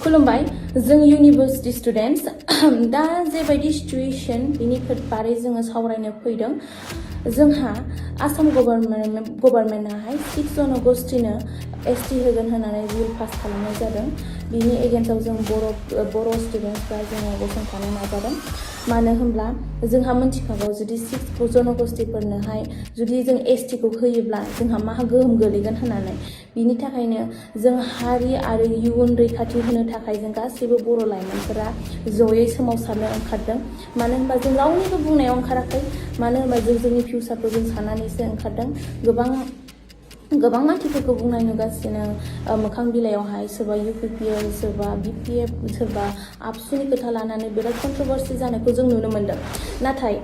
खुलुमबाय जों university students दा जेबायदि सिचुएशन बिनि बारै जोङो सावरायनो फैदों जोंहा आसाम गभर्नमेन्टआहाय 6 जनगोष्ठीनो एसटी होगोन होननानै रुल पास खालामनाय जादों बिनि एगेन्स्टआव जों बर' स्टुडेन्टसफ्रा जोङो गसंथानो नाजादों मानो होनब्ला जोंहा मिथिखागौ जुदि 6 जनगोष्ठीफोरनोहाय जुदि जों एसटीखौ होयोब्ला जोंहा मा गोहोम गोलैगोन होननानै बिनि थाखायनो जों हारि आरो इयुन रैखाथि होनो थाखाय जों गासैबो बर' लाइमोनफोरा जयै सोमावसारनो ओंखारदों मानो होनबा जों रावनिबो बुंनायाव ओंखाराखै मानो होनबा जों जोंनि फिउचारखौ जों साननानैसो ओंखारदों गोबां मानसिफोरखौ बुंनाय नुगासिनो मोखां बिलाइयावहाय सोरबा UPPL सोरबा BPF सोरबा आबसुनि खोथा लानानै बिराद कन्ट्रोभार्सि जानायखौ जों नुनो मोनदों नाथाय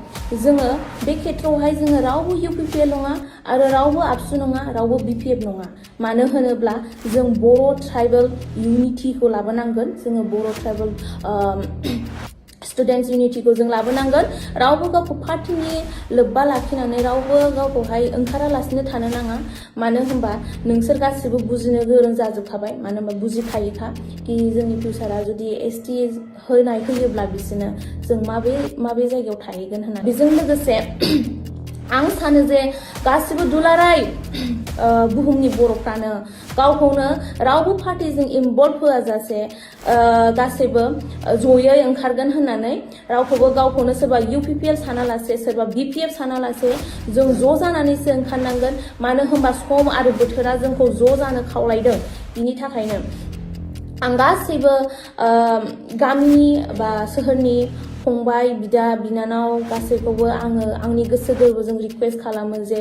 जोङो बे खेत्रआवहाय जोङो रावबो UPPL नङा आरो रावबो आबसु नङा रावबो BPF नङा मानो होनोब्ला जों बर' ट्राइबेल इउनिटिखौ लाबोनांगोन जोङो बर' ट्राइबेल स्टुडेन्ट्स इउनिटिखौ जों लाबोनांगोन रावबो गावखौ पार्टिनि लोब्बा लाखिनानै रावबो गावखौहाय ओंखारालासिनो थानो नाङा मानो होनबा नोंसोर गासिबो बुजिनो गोरों जाजोबखाबाय मानो होनबा बुजिखायोखा कि जोंनि फिउचारा जुदि एसटी होयोब्ला बिसोरनो जों माबे जायगायाव थाहैगोन होननानै बेजों लोगोसे आं सानो जे गासिबो दुलाराय बुहुमनि बर'फ्रानो गावखौनो रावबो पार्टिजों इनभल्भ होआजासे गासैबो जयै ओंखारगोन होननानै रावखौबो गावखौनो सोरबा UPPL सानालासे सोरबा BPF सानालासे जों ज' जानानैसो ओंखारनांगोन मानो होनबा सम आरो बोथोरा जोंखौ ज' जानो खावलायदों बिनि थाखायनो आं गासैबो गामिनि बा सोहोरनि फंबाय बिदा बिनानाव गासैखौबो आङो आंनि गोसो गोरबोजों रिक्वेस्ट खालामो जे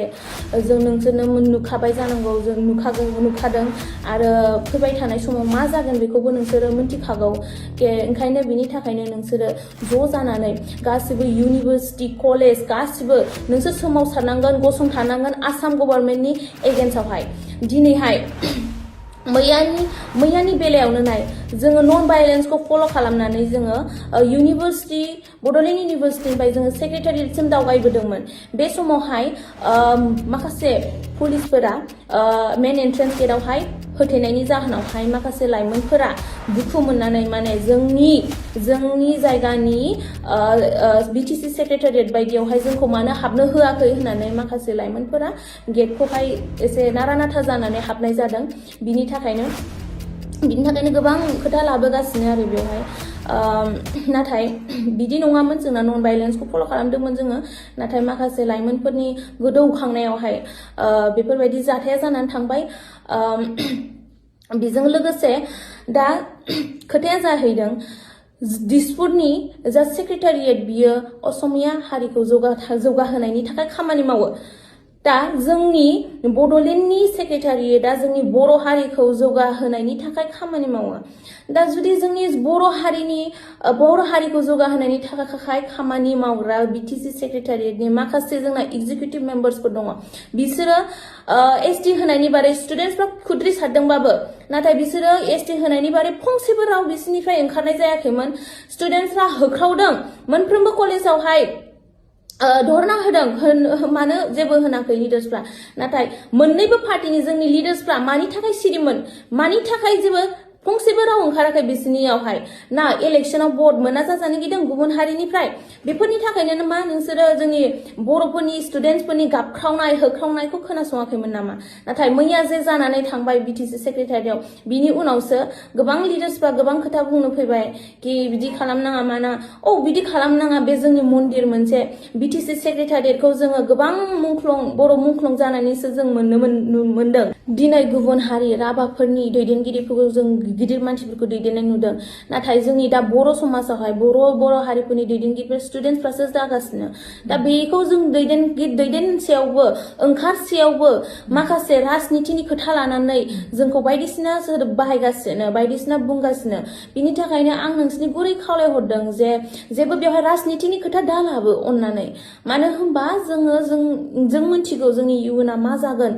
जों नोंसोरनो नुखाबाय जानांगौ जों नुखादों आरो फैबाय थानाय समाव मा जागोन बेखौबो नोंसोरो मिथिखागौ ओंखायनो बिनि थाखायनो नोंसोरो ज' जानानै गासिबो इउनिभार्सिटी कलेज गासिबो नोंसोर सोमावसारनांगोन गसंथानांगोन आसाम गभर्नमेन्टनि एगेन्स्टआवहाय दिनैहाय मैयानि बेलायावनो नाय जोङो नन भायलेन्सखौ फल' खालामनानै जोङो बड'लेण्ड इउनिभार्सिटीनिफ्राय जोङो सेक्रेटारियेटसिम दावगायबोदोंमोन बे समावहाय माखासे पुलिसफोरा मेन एन्ट्रेन्स गेटआवहाय होथेनायनि जाहोनावहाय माखासे लाइमोनफोरा दुखु मोननानै माने जोंनि जायगानि BTC सेक्रेटारियेट बायदियावहाय जोंखौ मानो हाबनो होआखै होननानै माखासे लाइमोनफोरा गेटखौहाय एसे नारा नाथा जानानै हाबनाय जादों बिनि थाखायनो गोबां खोथा लाबोगासिनो आरो बेवहाय नाथाय बिदि नङामोन जोंना नन भायलेन्सखौ फल' खालामदोंमोन जोङो नाथाय माखासे लाइमोनफोरनि गोदौखांनायावहाय बेफोरबायदि जाथाया जानानै थांबाय बेजों लोगोसे दा खोथाया जाहैदों दिसपुरनि जा सेक्रेटारियेट बियो असमिया हारिखौ जौगाहोनायनि थाखाय खामानि मावो दा जोंनि बड'लेण्डनि सेक्रेटारियेटआ जोंनि बर' हारिखौ जौगाहोनायनि थाखाय खामानि मावो दा जुदि जोंनि बर' हारिखौ जौगाहोनायनि थाखाय खामानि मावग्रा BTC सेक्रेटारियेटनि माखासे जोंना एग्जिकिउटिभ मेम्बार्सफोर दङ बिसोरो एसटी होनायनि बारै स्टुडेन्टसफ्रा खुद्रिसारदोंबाबो नाथाय बिसोरो एसटी होनायनि बारै फंसेबो राव बिसोरनिफ्राय ओंखारनाय जायाखैमोन स्टुडेन्टसफ्रा होख्रावदों मोनफ्रोमबो कलेजावहाय धरना होदों मानो जेबो होनाखै लिडार्सफ्रा नाथाय मोननैबो पार्टिनि जोंनि लिडार्सफ्रा मानि थाखाय सिरिमोन मानि थाखाय जेबो फंसेबो राव ओंखाराखै बिसोरनियावहाय ना इलेक्शनाव भट मोना जाजानो गिदों गुबुन हारिनिफ्राय बेफोरनि थाखायनो मा नोंसोरो जोंनि बर'फोरनि स्टुडेन्टसफोरनि गाबख्रावनाय होख्रावनायखौ खोनासङाखैमोन नामा नाथाय मैया जे जानानै थांबाय BTC सेक्रेटारियाव बिनि उनावसो गोबां लिडार्सफ्रा गोबां खोथा बुंनो फैबाय कि बिदि खालामनाङा माना बिदि खालामनाङा बे जोंनि मन्दिर मोनसे BTC सेक्रेटारियेटखौ जोङो गोबां बर' मुंख्लं जानानैसो जों मोनदों दिनै गुबुन हारि राभाफोरनि दैदेनगिरिफोरखौ जों गिदिर मानसिफोरखौ दैदेननाय नुदों नाथाय जोंनि दा बर' समाजावहाय बर' हारिफोरनि दैदेनगिरिफोर स्टुडेन्टसफ्रासो जागासिनो दा बेखौ जों दैदेनसेयावबो ओंखारसेयावबो माखासे राजनितिनि खोथा लानानै जोंखौ बायदिसिना सोदोब बाहायगासिनो बायदिसिना बुंगासिनो बिनि थाखायनो आं नोंसोरनि गुरै खावलायहरदों जे जेबो बेवहाय राजनितिनि खोथा दालाबो अननानै मानो होनबा जों मिथिगौ जोंनि इयुना मा जागोन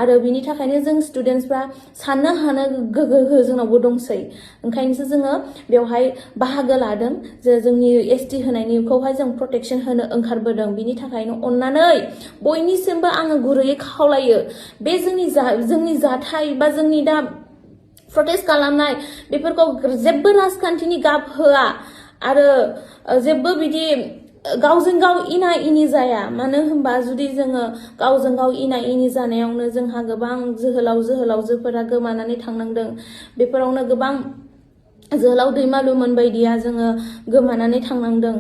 आरो बिनि थाखायनो जों स्टुडेन्टसफ्रा साननो हानो गोहो जोंनावबो दंसै ओंखायनोसो जोङो बेवहाय बाहागो लादों जे जोंनि एसटी होनायनिखौहाय जों प्रटेक्शन होनो ओंखारबोदों बिनि थाखायनो अननानै बयनिसिमबो आङो गुरैयै खावलायो बे जोंनि जाथाय बा जोंनि दा प्रटेस्ट खालामनाय बेफोरखौ जेबो राजखान्थिनि गाब होआ आरो जेबो बिदि गावजों गाव इना इनि जाया। मानो होनबा जुदि जोङो गावजों गाव इना इनि जानायावनो जोंहा गोबां जोहोलावजोफोरा गोमानानै थांनांदों। बेफोरावनो गोबां जोहोलाव दैमालुमोन बायदिया जोङो गोमानानै थांनांदों।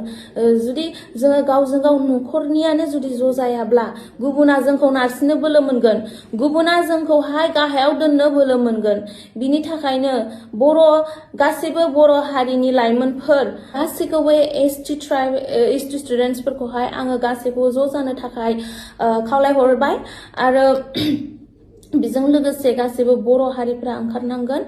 जुदि जोङो गावजों गाव न'खरनियानो जुदि ज' जायाब्ला गुबुना जोंखौ नारसिननो बोलो मोनगोन, गुबुना जोंखौहाय गाहायाव दोननो बोलो मोनगोन। बिनि थाखायनो गासैबो बर' हारिनि लाइमोनफोर गासैखौबो एसटि स्टुडेन्टसफोरखौहाय आङो गासैखौबो ज' जानो थाखाय खावलायहरबाय आरो बेजों लोगोसे गासैबो बर' हारिफ्रा ओंखारनांगोन।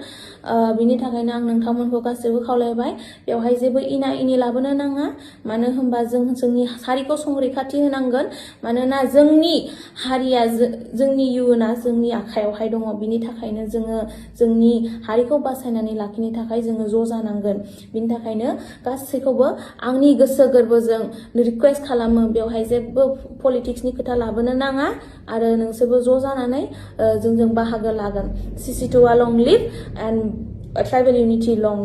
बिनि थाखायनो आं नोंथांमोनखौ गासैबो खावलायबाय बेवहाय जेबो इना इनि लाबोनो नाङा। मानो होनबा जोंनि हारिखौ संरैखाथि होनांगोन। मानोना जोंनि हारिया जोंनि इयुना जोंनि आखायावहाय दङ। बिनि थाखायनो जोङो जोंनि हारिखौ बासायनानै लाखिनो थाखाय जोङो ज' जानांगोन। बिनि थाखायनो गासैखौबो आंनि गोसो गोरबोजों रिक्वेस्ट खालामो बेवहाय जेबो पलिटिक्सनि खोथा लाबोनो नाङा आरो नोंसोरबो ज' जानानै जोंजों बाहागो लागोन। CC2A long live and tribal unity long live.